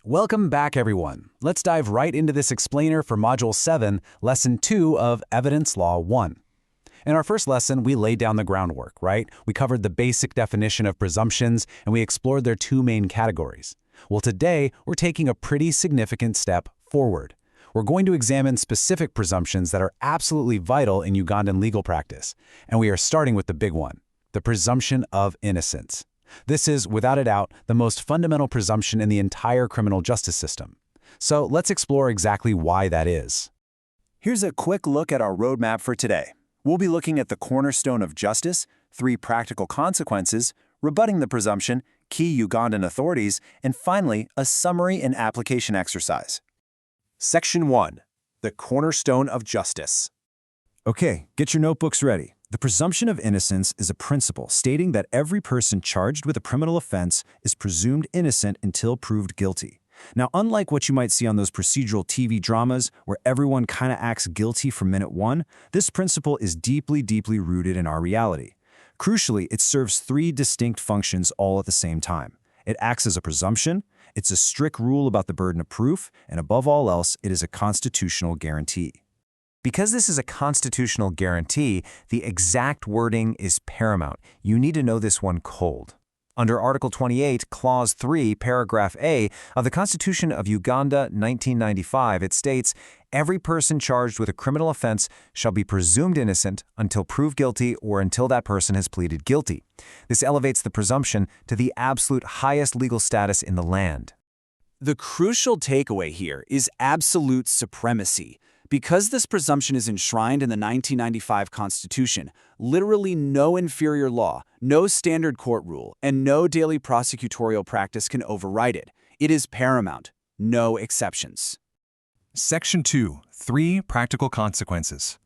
Welcome back, everyone. Let's dive right into this explainer for Module 7, Lesson 2 of Evidence Law 1. In our first lesson, we laid down the groundwork, right? We covered the basic definition of presumptions, and we explored their two main categories. Well, today, we're taking a pretty significant step forward. We're going to examine specific presumptions that are absolutely vital in Ugandan legal practice, and we are starting with the big one, the presumption of innocence. This is, without a doubt, the most fundamental presumption in the entire criminal justice system. So let's explore exactly why that is. Here's a quick look at our roadmap for today. We'll be looking at the cornerstone of justice, 3 practical consequences, rebutting the presumption, key Ugandan authorities, and finally, a summary and application exercise. Section 1. The cornerstone of justice. Okay, get your notebooks ready. The presumption of innocence is a principle stating that every person charged with a criminal offense is presumed innocent until proved guilty. Now, unlike what you might see on those procedural TV dramas where everyone kind of acts guilty from minute 1, this principle is deeply, deeply rooted in our reality. Crucially, it serves 3 distinct functions all at the same time. It acts as a presumption, it's a strict rule about the burden of proof, and above all else, it is a constitutional guarantee. Because this is a constitutional guarantee, the exact wording is paramount. You need to know this one cold. Under Article 28, Clause 3, Paragraph A of the Constitution of Uganda, 1995, it states, "Every person charged with a criminal offense shall be presumed innocent until proved guilty or until that person has pleaded guilty." This elevates the presumption to the absolute highest legal status in the land. The crucial takeaway here is absolute supremacy. Because this presumption is enshrined in the 1995 Constitution, literally no inferior law, no standard court rule, and no daily prosecutorial practice can override it. It is paramount. No exceptions. Section 2. 3 practical consequences.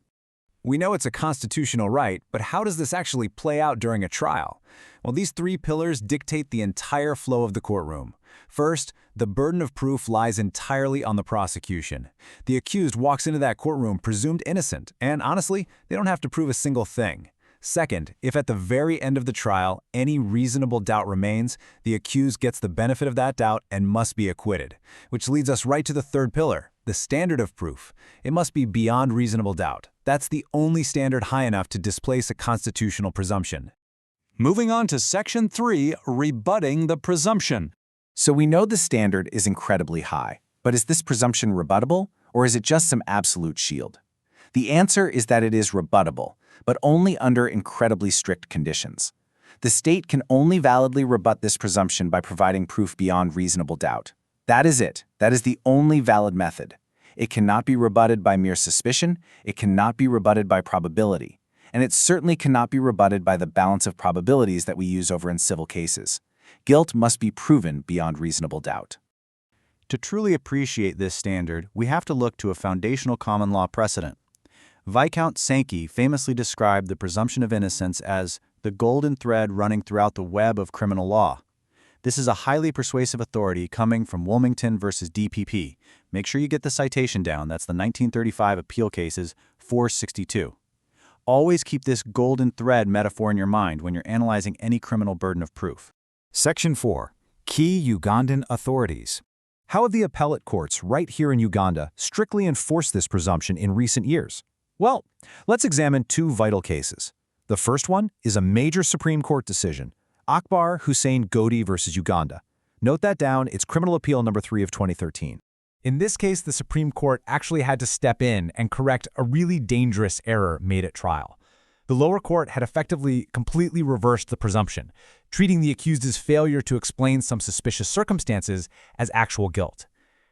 We know it's a constitutional right, but how does this actually play out during a trial? Well, these 3 pillars dictate the entire flow of the courtroom. First, the burden of proof lies entirely on the prosecution. The accused walks into that courtroom presumed innocent, and honestly, they don't have to prove a single thing. Second, if at the very end of the trial any reasonable doubt remains, the accused gets the benefit of that doubt and must be acquitted. Which leads us right to the third pillar, the standard of proof. It must be beyond reasonable doubt. That's the only standard high enough to displace a constitutional presumption. Moving on to Section 3, rebutting the presumption. So we know the standard is incredibly high, but is this presumption rebuttable, or is it just some absolute shield? The answer is that it is rebuttable, but only under incredibly strict conditions. The state can only validly rebut this presumption by providing proof beyond reasonable doubt. That is it. That is the only valid method. It cannot be rebutted by mere suspicion, it cannot be rebutted by probability, and it certainly cannot be rebutted by the balance of probabilities that we use over in civil cases. Guilt must be proven beyond reasonable doubt. To truly appreciate this standard, we have to look to a foundational common law precedent. Viscount Sankey famously described the presumption of innocence as the golden thread running throughout the web of criminal law. This is a highly persuasive authority coming from Wilmington versus DPP. Make sure you get the citation down. That's the 1935 appeal cases 462. Always keep this golden thread metaphor in your mind when you're analyzing any criminal burden of proof. Section 4. Key Ugandan authorities. How have the appellate courts right here in Uganda strictly enforced this presumption in recent years? Well, let's examine 2 vital cases. The first one is a major Supreme Court decision, Akbar Hussein Godi versus Uganda. Note that down, it's Criminal Appeal number 3 of 2013. In this case, the Supreme Court actually had to step in and correct a really dangerous error made at trial. The lower court had effectively completely reversed the presumption, treating the accused's failure to explain some suspicious circumstances as actual guilt.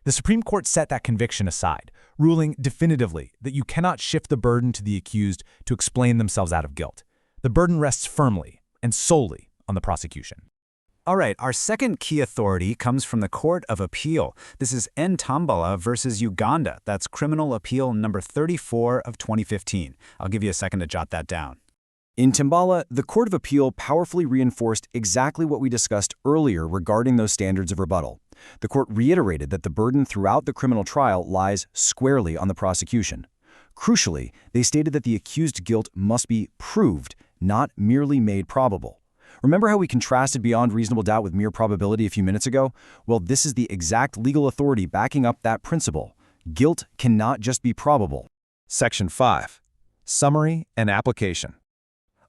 The Supreme Court set that conviction aside, ruling definitively that you cannot shift the burden to the accused to explain themselves out of guilt. The burden rests firmly and solely on the prosecution. All right, our second key authority comes from the Court of Appeal. This is Ntambala versus Uganda. That's Criminal Appeal number 34 of 2015. I'll give you a second to jot that down. In Ntambala, the Court of Appeal powerfully reinforced exactly what we discussed earlier regarding those standards of rebuttal. The court reiterated that the burden throughout the criminal trial lies squarely on the prosecution. Crucially, they stated that the accused's guilt must be proved, not merely made probable. Remember how we contrasted beyond reasonable doubt with mere probability a few minutes ago? Well, this is the exact legal authority backing up that principle. Guilt cannot just be probable. Section 5. Summary and Application.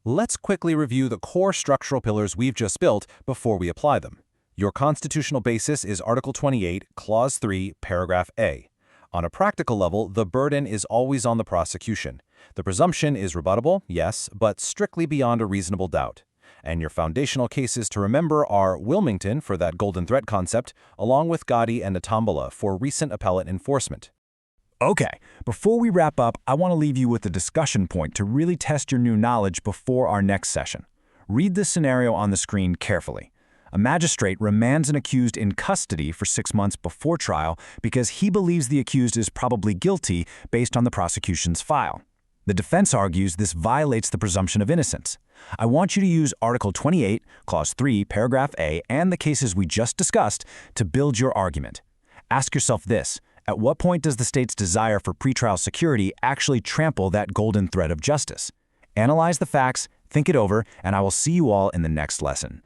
Let's quickly review the core structural pillars we've just built before we apply them. Your constitutional basis is Article 28, Clause 3, Paragraph A. On a practical level, the burden is always on the prosecution. The presumption is rebuttable, yes, but strictly beyond a reasonable doubt. And your foundational cases to remember are Wilmington for that golden thread concept, along with Gotti and Natambola for recent appellate enforcement. Okay, before we wrap up, I want to leave you with a discussion point to really test your new knowledge before our next session. Read this scenario on the screen carefully. A magistrate remands an accused in custody for 6 months before trial because he believes the accused is probably guilty based on the prosecution's file. The defense argues this violates the presumption of innocence. I want you to use Article 28, Clause 3, Paragraph A, and the cases we just discussed to build your argument. Ask yourself this: at what point does the state's desire for pretrial security actually trample that golden thread of justice? Analyze the facts, think it over, and I will see you all in the next lesson.